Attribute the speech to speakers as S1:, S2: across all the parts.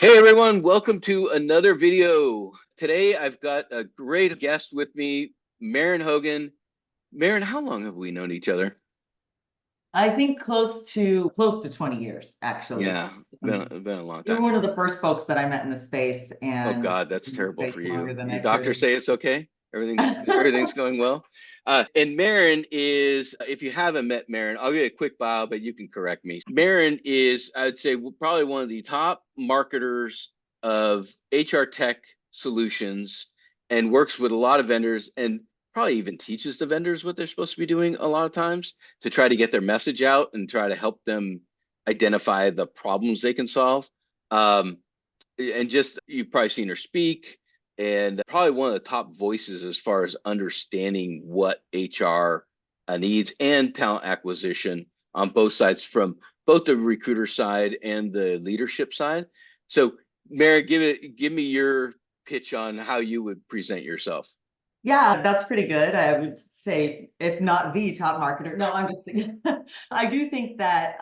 S1: Hey everyone, welcome to another video. Today I've got a great guest with me, Maren Hogan. Maren, how long have we known each other?
S2: I think close to 20 years, actually.
S1: Yeah, been a long
S2: You were
S1: time.
S2: one of the first folks that I met in the space,
S1: Oh
S2: and
S1: God, that's
S2: been in the
S1: terrible for
S2: space longer
S1: you.
S2: than
S1: Your
S2: I
S1: doctor
S2: could.
S1: say it's okay? Everything's going well. And Maren is, if you haven't met Maren, I'll give you a quick bio, but you can correct me. Maren is, I'd say, probably one of the top marketers of HR tech solutions and works with a lot of vendors and probably even teaches the vendors what they're supposed to be doing a lot of times to try to get their message out and try to help them identify the problems they can solve. Um, and just you've probably seen her speak and probably one of the top voices as far as understanding what HR needs and talent acquisition on both sides from both the recruiter side and the leadership side. So Mary, give me your pitch on how you would present yourself.
S2: Yeah, that's pretty good. I would say, if not the top marketer. No, I'm just thinking. I do think that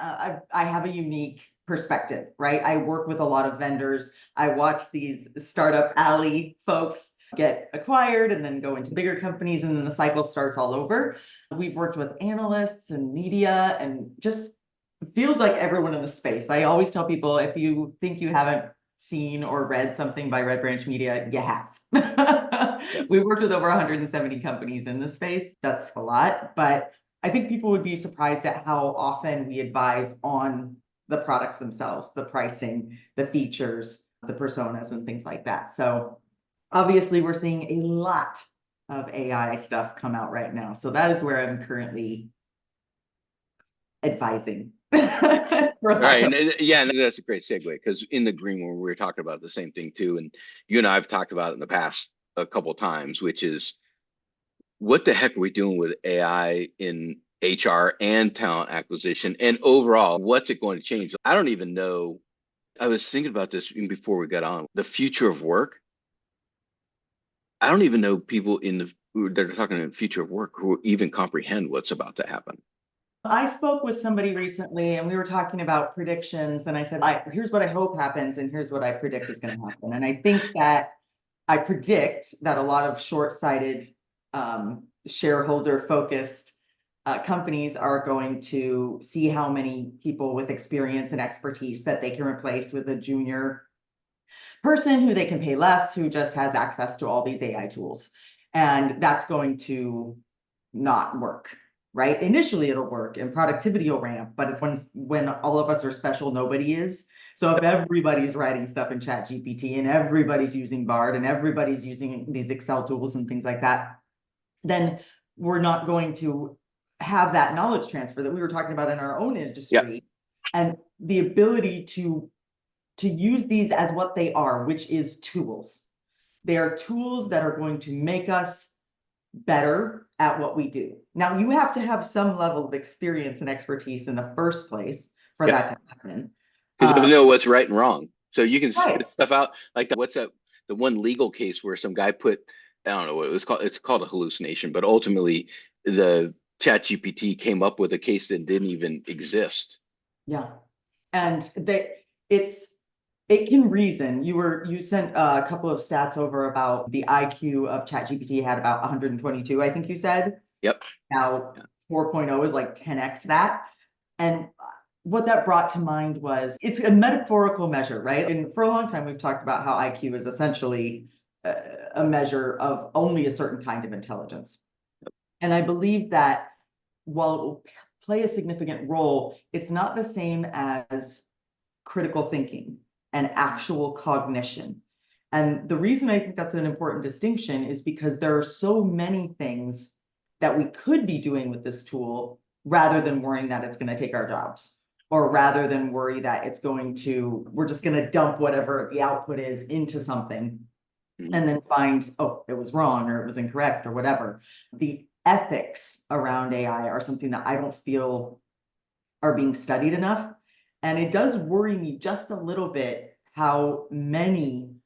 S2: I have a unique perspective, right? I work with a lot of vendors. I watch these startup alley folks get acquired and then go into bigger companies, and then the cycle starts all over. We've worked with analysts and media, and just feels like everyone in the space. I always tell people, if you think you haven't seen or read something by Red Branch Media, you have.
S1: Yeah.
S2: We worked with over 170 companies in the space. That's a lot, but I think people would be surprised at how often we advise on the products themselves, the pricing, the features, the personas, and things like that. So obviously we're seeing a lot of AI stuff come out right now. So that is where I'm currently advising. For lack
S1: Right.
S2: of.
S1: Yeah, and that's a great segue because in the green room, we were talking about the same thing too. And you and I have talked about it in the past a couple of times, which is what the heck are we doing with AI in HR and talent acquisition? And overall, what's it going to change? I don't even know. I was thinking about this even before we got on. The future of work. I don't even know people that are talking in the future of work who even comprehend what's about to happen.
S2: I spoke with somebody recently, and we were talking about predictions, and I said, here's what I hope happens, and here's what I predict is going to happen. And I think that I predict that a lot of short-sighted, shareholder-focused companies are going to see how many people with experience and expertise that they can replace with a junior person who they can pay less, who just has access to all these AI tools. And that's going to not work, right? Initially it'll work and productivity will ramp, but it's when all of us are special, nobody is. So if everybody's writing stuff in ChatGPT and everybody's using Bard and everybody's using these Excel tools and things like that, then we're not going to have that knowledge transfer that we were talking about in our own
S1: Yeah.
S2: industry, and the ability to use these as what they are, which is tools. They are tools that are going to make us better at what we do. Now, you have to have some level of experience and expertise in the first place for
S1: Yeah.
S2: that to happen.
S1: Because you
S2: Uh,
S1: know what's right and wrong. So you can
S2: right.
S1: spit stuff out like what's that? The one legal case where some guy put, I don't know what it was called. It's called a hallucination, but ultimately the Chat GPT came up with a case that didn't even exist.
S2: Yeah. And it can reason. You sent a couple of stats over about the IQ of ChatGPT had about 122, I think you said.
S1: Yep.
S2: Now
S1: Yeah.
S2: 4.0 is like 10x that. And what that brought to mind was it's a metaphorical measure, right? And for a long time, we've talked about how IQ is essentially a measure of only a certain kind of intelligence. And I believe that while it will play a significant role, it's not the same as critical thinking and actual cognition. And the reason I think that's an important distinction is because there are so many things that we could be doing with this tool rather than worrying that it's going to take our jobs, or rather than worry that we're just going to dump whatever the output is into something
S1: Mhm.
S2: and then find, oh, it was wrong or it was incorrect or whatever. The ethics around AI are something that I don't feel are being studied enough. And it does worry me just a little bit how many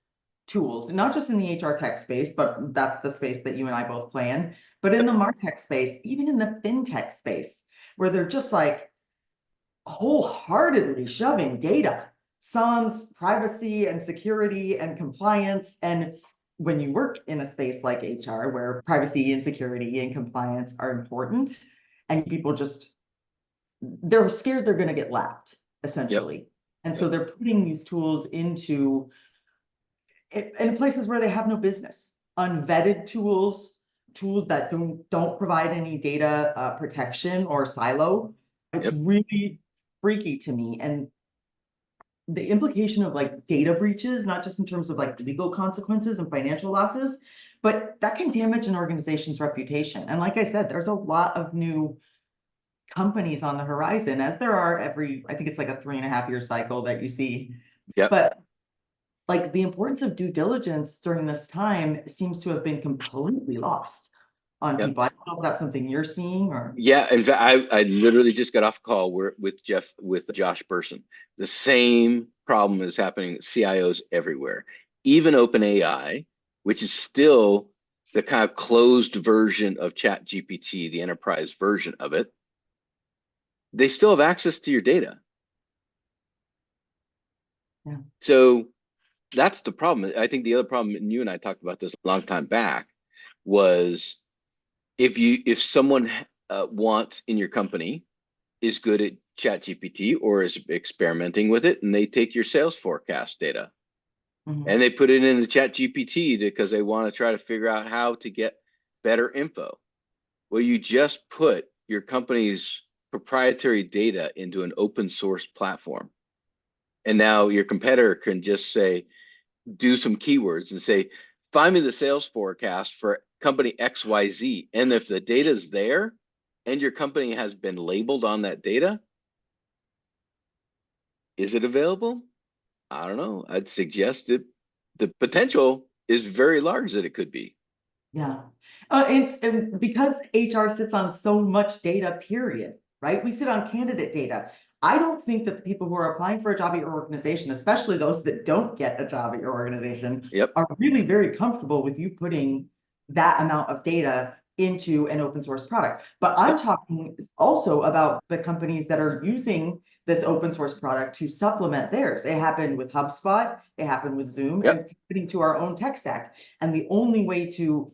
S2: tools, not just in the HR tech space, but that's the space that you and I both play in, but in the MarTech space, even in the FinTech space, where they're just like wholeheartedly shoving data sans privacy and security and compliance. And when you work in a space like HR, where privacy and security and compliance are important, and people just, they're scared they're going to get lapped, essentially. And so they're putting these tools into in places where they have no business. Unvetted tools that don't provide any data protection or silo. It's really freaky to me. And the implication of like data breaches, not just in terms of like legal consequences and financial losses, but that can damage an organization's reputation. And like I said, there's a lot of new companies on the horizon, as there are every, I think it's like a 3.5-year cycle that you see. But like the importance of due diligence during this time seems to have been completely lost on people. I don't know if that's something you're seeing or.
S1: Yeah, in fact, I literally just got off a call with Josh Bersin. The same problem is happening with CIOs everywhere. Even OpenAI, which is still the kind of closed version of ChatGPT, the enterprise version of it, they still have access to your data.
S2: Yeah.
S1: So that's the problem. I think the other problem, and you and I talked about this a long time back, was if someone wants in your company is good at ChatGPT or is experimenting with it, and they take your sales forecast data and they put it into ChatGPT because they want to try to figure out how to get better info. Well, you just put your company's proprietary data into an open source platform. And now your competitor can just say, do some keywords and say, find me the sales forecast for company XYZ. And if the data is there and your company has been labeled on that data, is it available? I don't know. I'd suggest that the potential is very large that it could be.
S2: Yeah. And because HR sits on so much data, period, right? We sit on candidate data. I don't think that the people who are applying for a job at your organization, especially those that don't get a job at your organization, are really very comfortable with you putting that amount of data into an open source product. But I'm talking also about the companies that are using this open source product to supplement theirs. It happened with HubSpot, it happened with Zoom, and it's happening to our own tech stack. And the only way to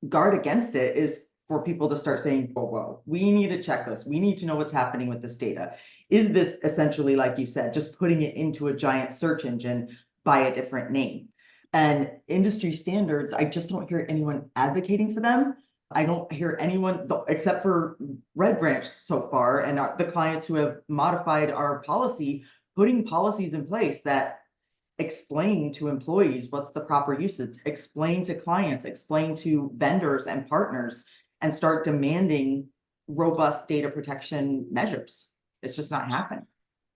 S2: guard against it is for people to start saying, whoa, we need a checklist. We need to know what's happening with this data. Is this essentially, like you said, just putting it into a giant search engine by a different name? And industry standards, I just don't hear anyone advocating for them. I don't hear anyone, except for Red Branch so far, and the clients who have modified our policy, putting policies in place that explain to employees what's the proper usage, explain to clients, explain to vendors and partners, and start demanding robust data protection measures. It's just not happening.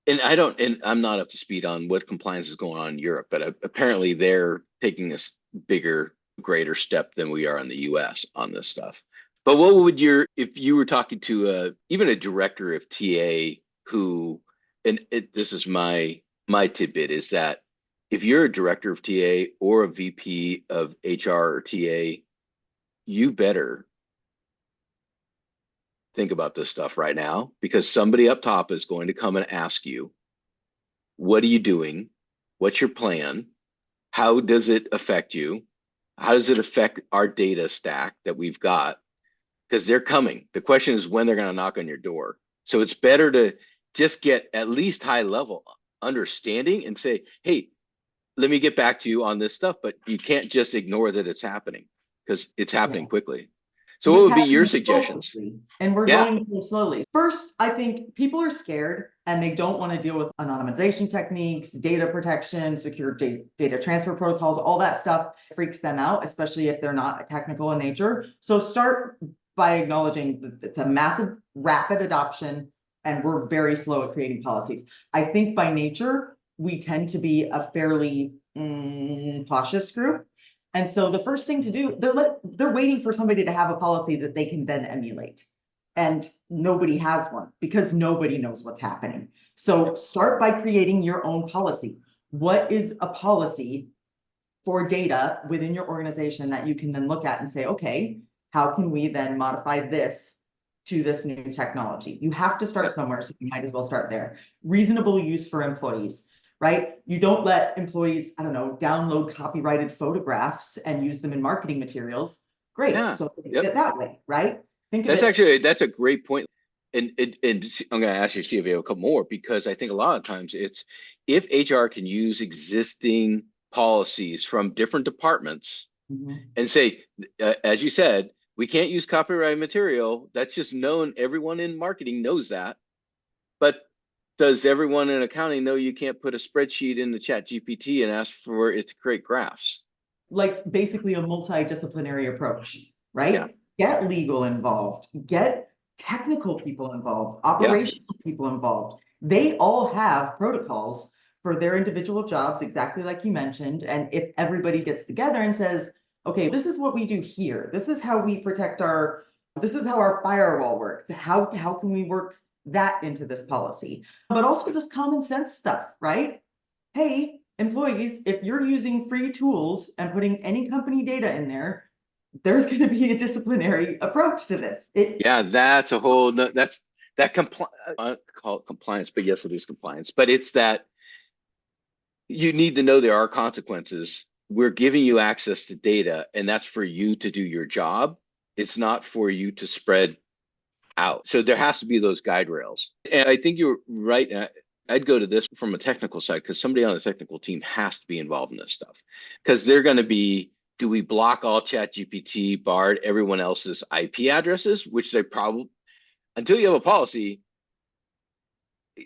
S1: And I'm not up to speed on what compliance is going on in Europe, but apparently they're taking this bigger, greater step than we are in the US on this stuff. But what would if you were talking to even a director of TA who, this is my tidbit, is that if you're a director of TA or a VP of HR or TA, you better think about this stuff right now, because somebody up top is going to come and ask you, what are you doing? What's your plan? How does it affect you? How does it affect our data stack that we've got? Because they're coming. The question is when they're going to knock on your door. So it's better to just get at least high level understanding and say, hey, let me get back to you on this stuff, but you can't just ignore that it's happening, because it's happening quickly. So what would be your suggestions?
S2: And we're going slowly. First, I think people are scared and they don't want to deal with anonymization techniques, data protection, secure data transfer protocols, all that stuff freaks them out, especially if they're not technical in nature. So start by acknowledging that it's a massive, rapid adoption and we're very slow at creating policies. I think by nature, we tend to be a fairly cautious group. And so the first thing to do, they're waiting for somebody to have a policy that they can then emulate. And nobody has one because nobody knows what's happening. So start by creating your own policy. What is a policy for data within your organization that you can then look at and say, okay, how can we then modify this to this new technology? You have to start somewhere, so you might as well start there. Reasonable use for employees. right? You don't let employees, I don't know, download copyrighted photographs and use them in marketing materials. Great.
S1: Yeah.
S2: So think of
S1: Yep.
S2: it that way, right? Think of
S1: That's
S2: it.
S1: actually, that's a great point. And I'm going to ask you to see if you have a couple more, because I think a lot of times it's, if HR can use existing policies from different departments
S2: Mhm.
S1: and say, as you said, we can't use copyright material. That's just known. Everyone in marketing knows that. But does everyone in accounting know you can't put a spreadsheet in the ChatGPT and ask for it to create graphs?
S2: Like basically a multidisciplinary approach,
S1: Yeah.
S2: right? Get legal involved, get technical people involved,
S1: Yeah.
S2: operational people involved. They all have protocols for their individual jobs, exactly like you mentioned. And if everybody gets together and says, okay, this is what we do here, this is how we protect our, this is how our firewall works. How can we work that into this policy? But also just common sense stuff, right? Hey, employees, if you're using free tools and putting any company data in there, there's going to be a disciplinary approach to this.
S1: Yeah, that's a whole, that's that I call it compliance, but yes, it is compliance. But it's that you need to know there are consequences. We're giving you access to data, and that's for you to do your job. It's not for you to spread out. So there has to be those guide rails. And I think you're right. I'd go to this from a technical side, because somebody on the technical team has to be involved in this stuff, because they're going to be, do we block all ChatGPT, Bard, everyone else's IP addresses, which they probably, until you have a policy,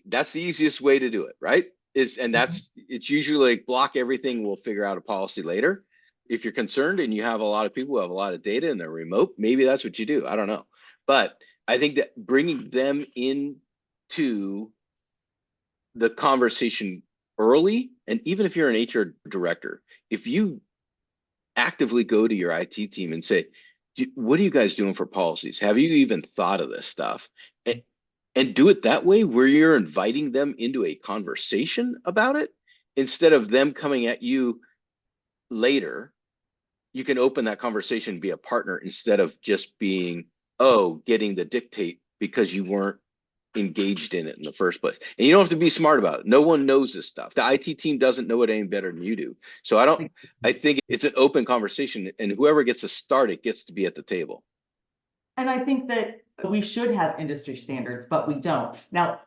S1: that's the easiest way to do it, right? It's usually like block everything, we'll figure out a policy later. If you're concerned and you have a lot of people who have a lot of data and they're remote, maybe that's what you do. I don't know. But I think that bringing them into the conversation early, and even if you're an HR director, if you actively go to your IT team and say, what are you guys doing for policies? Have you even thought of this stuff? And do it that way, where you're inviting them into a conversation about it, instead of them coming at you later. You can open that conversation, be a partner, instead of just being, oh, getting the dictate because you weren't engaged in it in the first place. And you don't have to be smart about it. No one knows this stuff. The IT team doesn't know it any better than you do. So I think it's an open conversation, and whoever gets to start it gets to be at the table.
S2: And I think that we should have industry standards, but we don't. Now,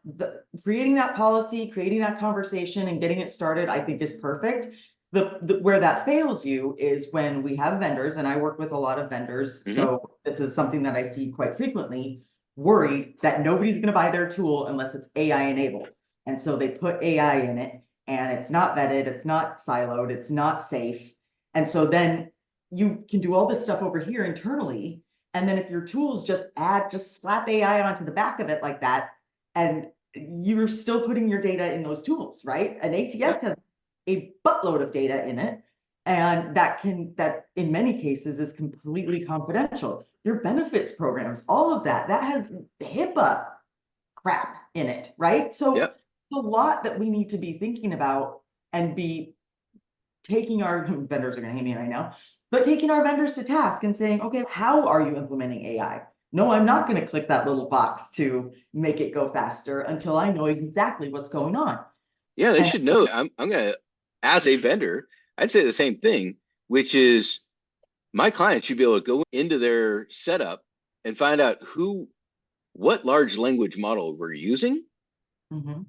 S2: creating that policy, creating that conversation and getting it started, I think is perfect. Where that fails you is when we have vendors, and I work with a lot of vendors.
S1: Mm-hmm.
S2: So this is something that I see quite frequently, worried that nobody's going to buy their tool unless it's AI enabled. And so they put AI in it, and it's not vetted, it's not siloed, it's not safe. And so then you can do all this stuff over here internally. And then if your tools just slap AI onto the back of it like that, and you're still putting your data in those tools, right? An ATS has a buttload of data in it, and that in many cases is completely confidential. Your benefits programs, all of that has HIPAA crap in it, right? So
S1: Yep.
S2: a lot that we need to be thinking about and be taking our vendors are going to hate me right now, but taking our vendors to task and saying, okay, how are you implementing AI? No, I'm not going to click that little box to make it go faster until I know exactly what's going on.
S1: Yeah, they
S2: And
S1: should know. I'm gonna, as a vendor, I'd say the same thing, which is my client should be able to go into their setup and find out what large language model we're using.
S2: Mhm.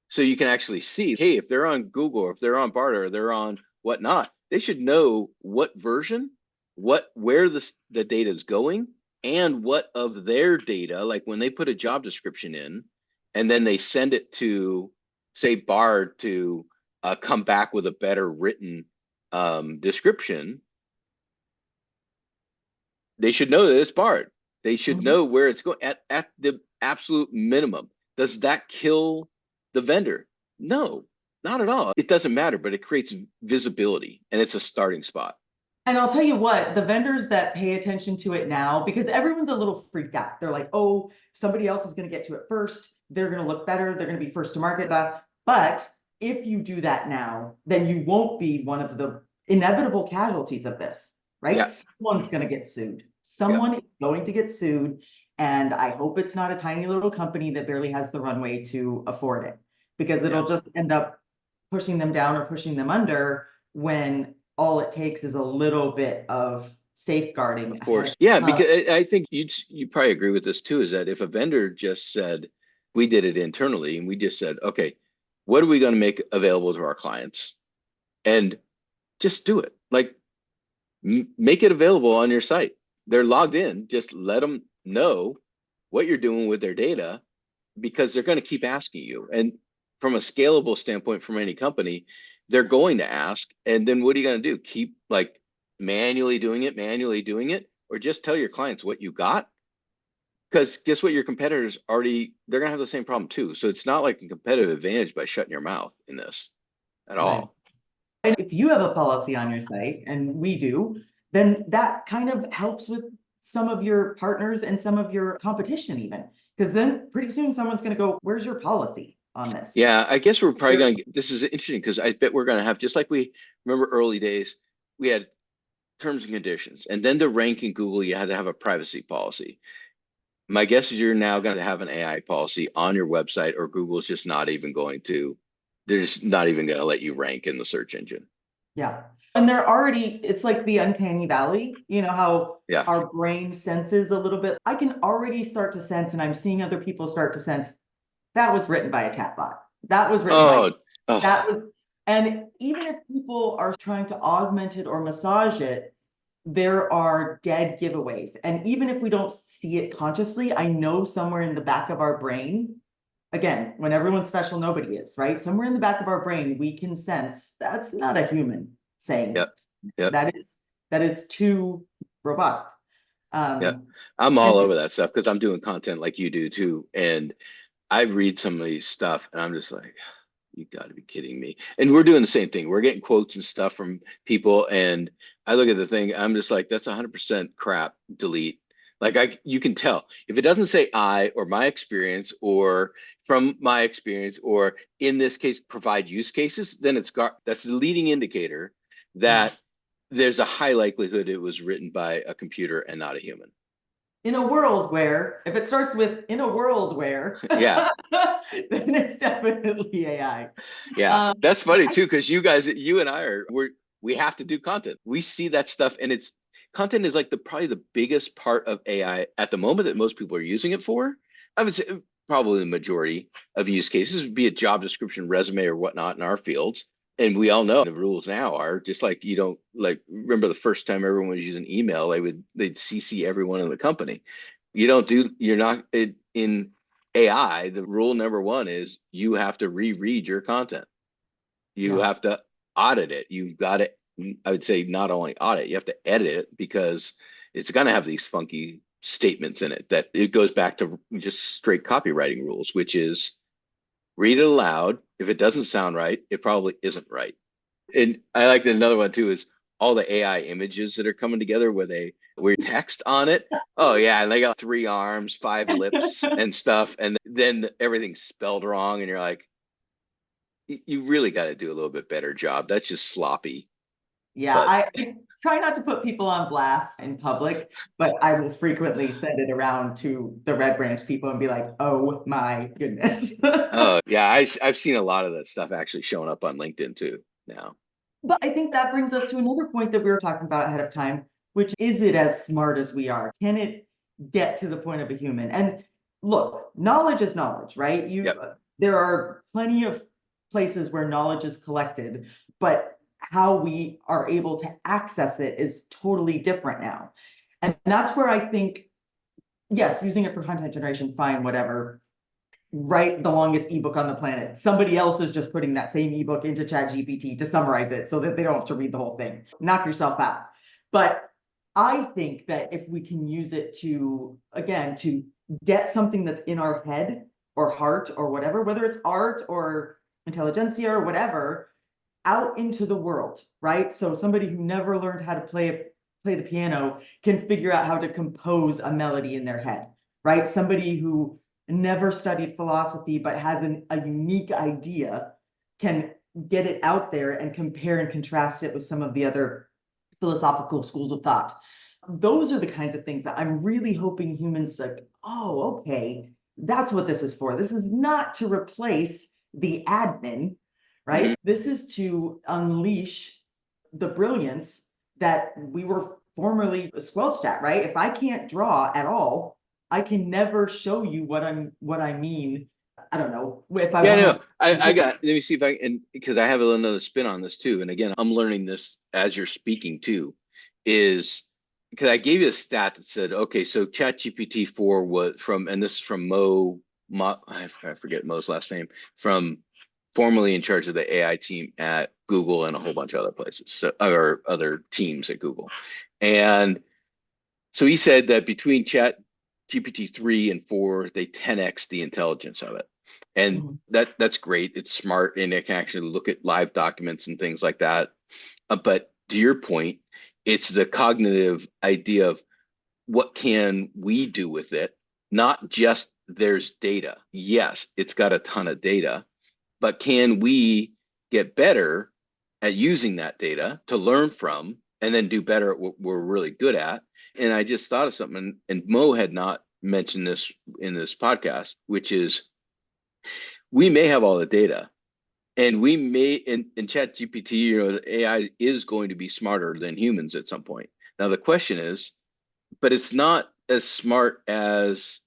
S1: So you can actually see, hey, if they're on Google, or if they're on Barter, or they're on whatnot, they should know what version, where the data is going, and what of their data, like when they put a job description in, and then they send it to, say, Bard to come back with a better written description. They should know that it's Bard. They should
S2: Mhm.
S1: know where it's going at the absolute minimum. Does that kill the vendor? No, not at all. It doesn't matter, but it creates visibility, and it's a starting spot.
S2: And I'll tell you what, the vendors that pay attention to it now, because everyone's a little freaked out. They're like, oh, somebody else is going to get to it first. They're going to look better. They're going to be first to market. But if you do that now, then you won't be one of the inevitable casualties of this, right?
S1: Yeah,
S2: Someone's going to get sued.
S1: yeah,
S2: Someone is going to get sued. And I hope it's not a tiny little company that barely has the runway to afford it, because
S1: yeah.
S2: it'll just end up pushing them down or pushing them under when all it takes is a little bit of safeguarding
S1: Of
S2: ahead
S1: course.
S2: of
S1: Yeah,
S2: time.
S1: because I think you probably agree with this too, is that if a vendor just said, we did it internally and we just said, okay, what are we going to make available to our clients? And just do it. Like make it available on your site. They're logged in, just let them know what you're doing with their data because they're going to keep asking you. And from a scalable standpoint from any company, they're going to ask. And then what are you going to do? Keep like manually doing it, or just tell your clients what you got? Because guess what? Your competitors already, they're going to have the same problem too. So it's not like a competitive advantage by shutting your mouth in this at
S2: Right.
S1: all.
S2: And if you have a policy on your site, and we do, then that kind of helps with some of your partners and some of your competition even. Because then pretty soon someone's going to go, where's your policy on this?
S1: Yeah, I guess we're probably
S2: There-
S1: going to, this is interesting because I bet we're going to have, just like we remember early days, we had terms and conditions. And then to rank in Google, you had to have a privacy policy. My guess is you're now going to have an AI policy on your website, or Google's just not even going to, they're just not even going to let you rank in the search engine.
S2: Yeah. And they're already, it's like the uncanny valley, you know, how
S1: Yeah.
S2: our brain senses a little bit. I can already start to sense, and I'm seeing other people start to sense that was written by a chatbot. That was written by,
S1: Oh, oh,
S2: that was, and even if people are trying to augment it or massage it, there are dead giveaways. And even if we don't see it consciously, I know somewhere in the back of our brain, again, when everyone's special, nobody is, right? Somewhere in the back of our brain, we can sense that's not a human saying.
S1: yep, yep,
S2: That is too robotic.
S1: yep.
S2: Um,
S1: I'm all
S2: and
S1: over that stuff because I'm doing content like you do too. And I read some of these stuff and I'm just like, you got to be kidding me. And we're doing the same thing. We're getting quotes and stuff from people. And I look at the thing, I'm just like, that's 100% crap, delete. Like you can tell if it doesn't say I or my experience or from my experience, or in this case, provide use cases, then that's the leading indicator that there's a high likelihood it was written by a computer and not a human.
S2: in a world where, if it starts with in a world where,
S1: Yeah.
S2: then it's definitely AI.
S1: Yeah,
S2: Um,
S1: that's
S2: but
S1: funny too, because you and I we have to do content. We see that stuff, and it's content is like probably the biggest part of AI at the moment that most people are using it for. I would say probably the majority of use cases would be a job description, resume, or whatnot in our fields. And we all know the rules now are just like you don't like remember the first time everyone was using email, they'd CC everyone in the company. You're not in AI, the rule number one is you have to reread your content. You
S2: yeah,
S1: have to audit it. You've got to, I would say, not only audit, you have to edit it because it's going to have these funky statements in it that it goes back to just straight copywriting rules, which is read it aloud. If it doesn't sound right, it probably isn't right. And I like another one too is all the AI images that are coming together where text on it. Oh yeah, and they got three arms, five lips and stuff, and then everything's spelled wrong, and you're like, you really got to do a little bit better job. That's just sloppy.
S2: yeah.
S1: But
S2: I try not to put people on blast in public, but I will frequently send it around to the Red Branch people and be like, "Oh my goodness."
S1: oh yeah, I've seen a lot of that stuff actually showing up on LinkedIn too now.
S2: But I think that brings us to another point that we were talking about ahead of time, which is it as smart as we are? Can it get to the point of a human? And look, knowledge is knowledge, right?
S1: Yep.
S2: There are plenty of places where knowledge is collected, but how we are able to access it is totally different now. And that's where I think, yes, using it for content generation, fine, whatever. Write the longest ebook on the planet. Somebody else is just putting that same ebook into ChatGPT to summarize it so that they don't have to read the whole thing. Knock yourself out. But I think that if we can use it to, again, to get something that's in our head or heart or whatever, whether it's art or intelligentsia or whatever, out into the world, right? So somebody who never learned how to play the piano can figure out how to compose a melody in their head, right? Somebody who never studied philosophy but has a unique idea can get it out there and compare and contrast it with some of the other philosophical schools of thought. Those are the kinds of things that I'm really hoping humans like, oh, okay, that's what this is for. This is not to replace the admin, right? This is to unleash the brilliance that we were formerly squelched at, right? If I can't draw at all, I can never show you what I mean. I don't know if I
S1: Yeah,
S2: want
S1: no,
S2: to.
S1: I got, let me see if I can, because I have another spin on this too. And again, I'm learning this as you're speaking too, is because I gave you a stat that said, okay, so ChatGPT 4 was from, and this is from I forget Mo's last name, from formerly in charge of the AI team at Google and a whole bunch of other places, so, or other teams at Google. And so he said that between Chat GPT 3 and 4, they 10x the intelligence of it. And that's great. It's smart and it can actually look at live documents and things like that. But to your point, it's the cognitive idea of what can we do with it? Not just there's data. Yes, it's got a ton of data, but can we get better at using that data to learn from and then do better at what we're really good at? And I just thought of something, and Mo had not mentioned this in this podcast, which is we may have all the data and we may in chat gpt, the AI is going to be smarter than humans at some point. Now the question is, but it's not as smart as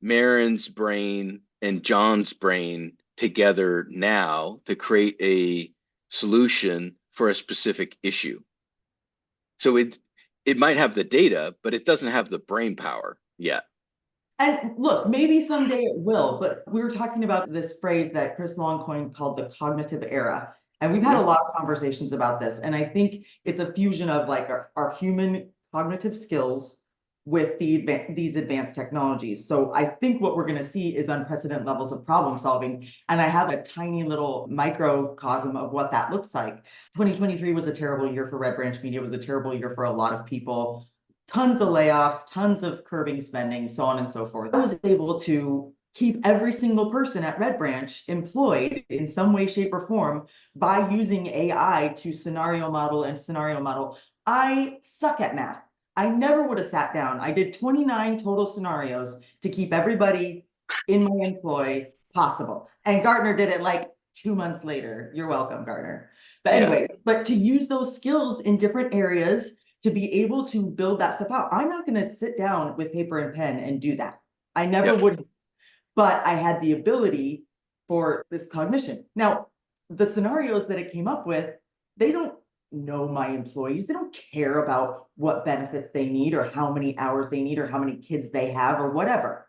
S1: Maren's brain and John's brain together now to create a solution for a specific issue. So it might have the data, but it doesn't have the brain power yet.
S2: And look, maybe someday it will, but we were talking about this phrase that Chris Long coined called the cognitive era. And we've had a lot of conversations about this. And I think it's a fusion of like our human cognitive skills with these advanced technologies. So I think what we're going to see is unprecedented levels of problem solving. And I have a tiny little microcosm of what that looks like. 2023 was a terrible year for Red Branch Media. It was a terrible year for a lot of people. Tons of layoffs, tons of curbing spending, so on and so forth. I was able to keep every single person at Red Branch employed in some way, shape, or form by using AI to scenario model. I suck at math. I never would have sat down. I did 29 total scenarios to keep everybody in my employ possible. And Gartner did it like 2 months later. You're welcome, Gartner. But anyways, but to use those skills in different areas to be able to build that stuff out. I'm not going to sit down with paper and pen and do that. I never would, but I had the ability for this cognition. Now, the scenarios that it came up with, they don't know my employees. They don't care about what benefits they need or how many hours they need or how many kids they have or whatever.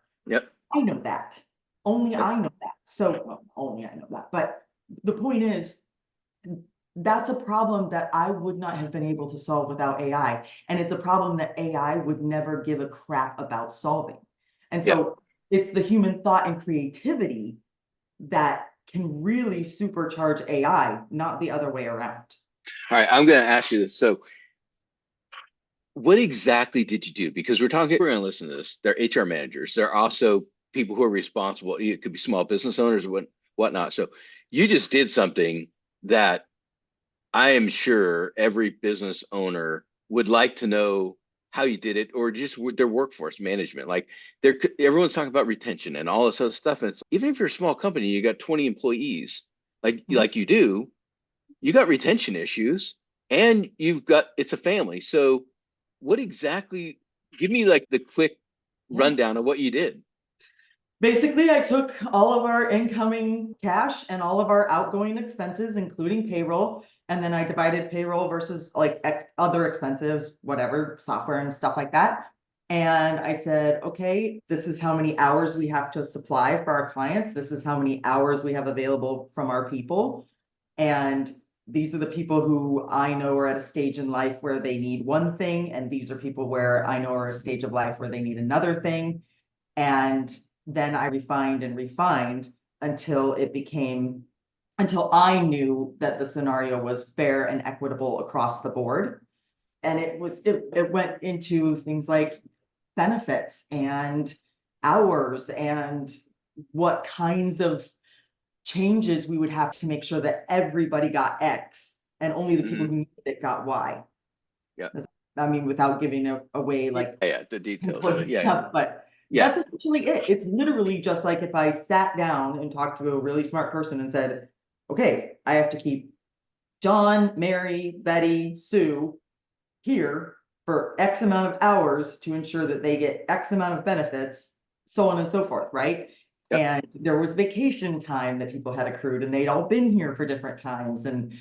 S2: I know that. Only I know that. So well, only I know that. But the point is, that's a problem that I would not have been able to solve without AI. And it's a problem that AI would never give a crap about solving. And so it's the human thought and creativity that can really supercharge AI, not the other way around.
S1: All right, I'm going to ask you this. So what exactly did you do? Because we're going to listen to this. They're HR managers. They're also people who are responsible. It could be small business owners or whatnot. So you just did something that I am sure every business owner would like to know how you did it, or just their workforce management. Like everyone's talking about retention and all this other stuff. And it's, even if you're a small company, you got 20 employees, like you do, you got retention issues, and it's a family. So what exactly? Give me like the quick rundown of what you did.
S2: Basically, I took all of our incoming cash and all of our outgoing expenses, including payroll, and then I divided payroll versus like other expenses, whatever, software and stuff like that. And I said, okay, this is how many hours we have to supply for our clients. This is how many hours we have available from our people. And these are the people who I know are at a stage in life where they need one thing. And these are people where I know are at a stage of life where they need another thing. And then I refined and refined until I knew that the scenario was fair and equitable across the board. And it went into things like benefits and hours and what kinds of changes we would have to make sure that everybody got X and only the people who needed it got Y. I mean, without giving away like
S1: the details of it.
S2: Stuff, but that's essentially it. It's literally just like if I sat down and talked to a really smart person and said, okay, I have to keep John, Mary, Betty, Sue here for X amount of hours to ensure that they get X amount of benefits, so on and so forth, right?
S1: Yep.
S2: And there was vacation time that people had accrued and they'd all been here for different times. And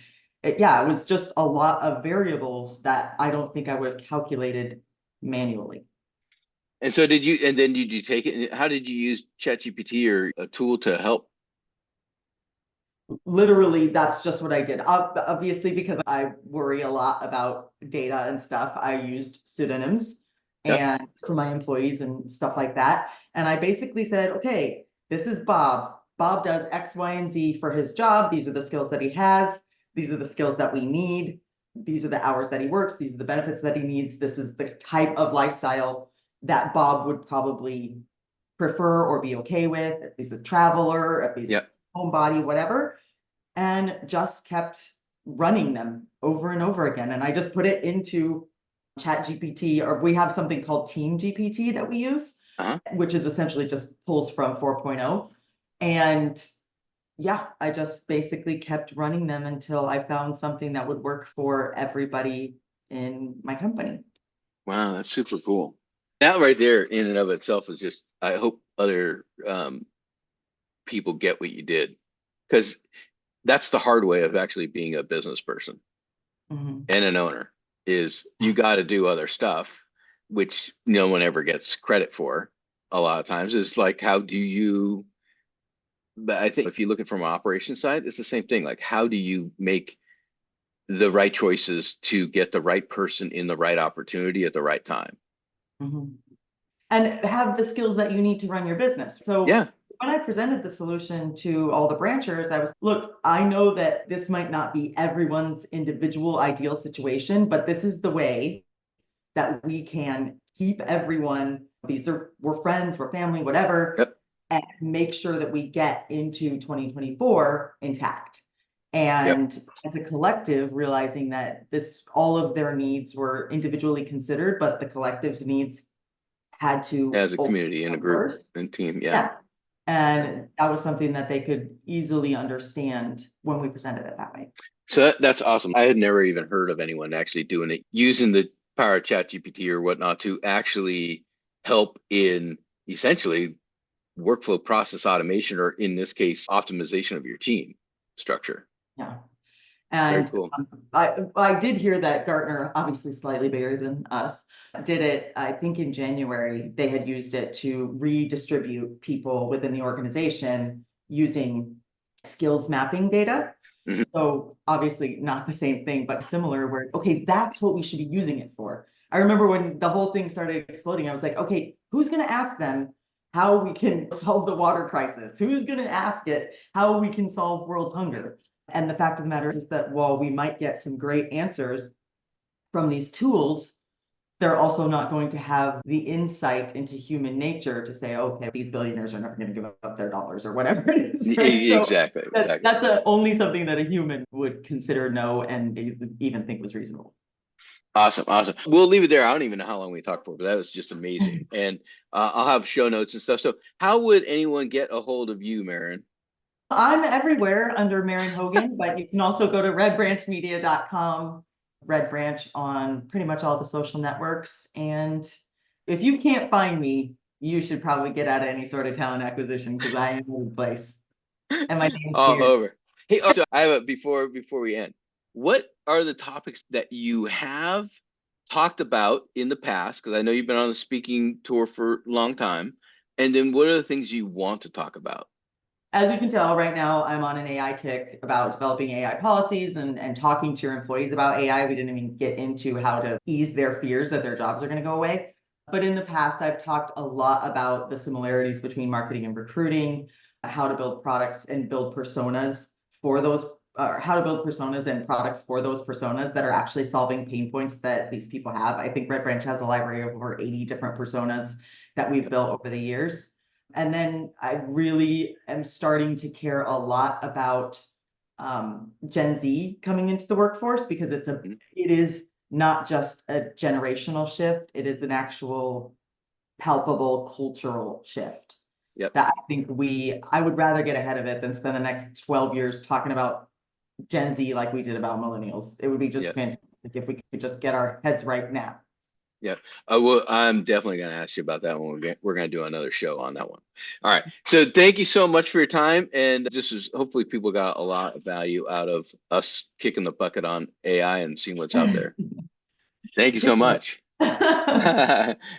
S2: it was just a lot of variables that I don't think I would have calculated manually.
S1: And so did you take it? And how did you use ChatGPT or a tool to help?
S2: Literally, that's just what I did. Obviously, because I worry a lot about data and stuff, I used pseudonyms
S1: Yep.
S2: and for my employees and stuff like that. And I basically said, okay, this is Bob. Bob does X, Y, and Z for his job. These are the skills that he has. These are the skills that we need. These are the hours that he works. These are the benefits that he needs. This is the type of lifestyle that Bob would probably prefer or be okay with if he's a traveler, if he's
S1: Yep.
S2: homebody, whatever, and just kept running them over and over again. And I just put it into ChatGPT, or we have something called Team GPT that we use,
S1: Uh-huh.
S2: which is essentially just pulls from 4.0. And I just basically kept running them until I found something that would work for everybody in my company.
S1: Wow, that's super cool. That right there in and of itself is just, I hope other people get what you did, because that's the hard way of actually being a business person
S2: Mhm.
S1: and an owner is you got to do other stuff, which no one ever gets credit for a lot of times. Is like, how do you, but I think if you look at it from an operation side, it's the same thing. Like, how do you make the right choices to get the right person in the right opportunity at the right time?
S2: Mhm. And have the skills that you need to run your business. So
S1: Yeah.
S2: when I presented the solution to all the branchers, I was, look, I know that this might not be everyone's individual ideal situation, but this is the way that we can keep everyone, we're friends, we're family, whatever,
S1: Yep.
S2: and make sure that we get into 2024 intact.
S1: Yep.
S2: And as a collective, realizing that all of their needs were individually considered, but the collective's needs had to
S1: As a community and a
S2: come
S1: group
S2: first.
S1: and team. Yeah.
S2: Yeah. And that was something that they could easily understand when we presented it that way.
S1: So that's awesome. I had never even heard of anyone actually doing it, using the power of ChatGPT or whatnot to actually help in essentially workflow process automation, or in this case, optimization of your team structure.
S2: Yeah.
S1: Very
S2: And
S1: cool.
S2: I did hear that Gartner, obviously slightly bigger than us, did it, I think in January, they had used it to redistribute people within the organization using skills mapping data.
S1: Mhm.
S2: So obviously not the same thing, but similar where, okay, that's what we should be using it for. I remember when the whole thing started exploding, I was like, okay, who's going to ask them how we can solve the water crisis? Who's going to ask it how we can solve world hunger? And the fact of the matter is that while we might get some great answers from these tools, they're also not going to have the insight into human nature to say, okay, these billionaires are never going to give up their dollars or whatever it is. Right? So
S1: Exactly. Exactly.
S2: that's only something that a human would consider no and even think was reasonable.
S1: Awesome. Awesome. We'll leave it there. I don't even know how long we talked for, but that was just amazing. And I'll have show notes and stuff. So how would anyone get a hold of you, Maren?
S2: I'm everywhere under Maren Hogan, but you can also go to redbranchmedia.com, Red Branch on pretty much all the social networks. And if you can't find me, you should probably get out of any sort of talent acquisition because I am in place. And my name's
S1: All
S2: weird.
S1: over. Hey, also, I have a before we end. What are the topics that you have talked about in the past? Because I know you've been on the speaking tour for a long time. And then what are the things you want to talk about?
S2: As you can tell, right now I'm on an AI kick about developing AI policies and talking to your employees about AI. We didn't even get into how to ease their fears that their jobs are going to go away. But in the past, I've talked a lot about the similarities between marketing and recruiting, how to build products and build personas for those, or how to build personas and products for those personas that are actually solving pain points that these people have. I think Red Branch has a library of over 80 different personas that we've built over the years. And then I really am starting to care a lot about Gen Z coming into the workforce because
S1: Mhm.
S2: it is not just a generational shift, it is an actual palpable cultural shift.
S1: Yep.
S2: that I think I would rather get ahead of it than spend the next 12 years talking about Gen Z like we did about millennials. It would be just
S1: Yep.
S2: fantastic if we could just get our heads right now.
S1: Yep. I'm definitely going to ask you about that one. We're going to do another show on that one. All right. So thank you so much for your time. And this is hopefully people got a lot of value out of us kicking the bucket on AI and seeing what's out there. Thank you so much.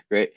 S1: Great.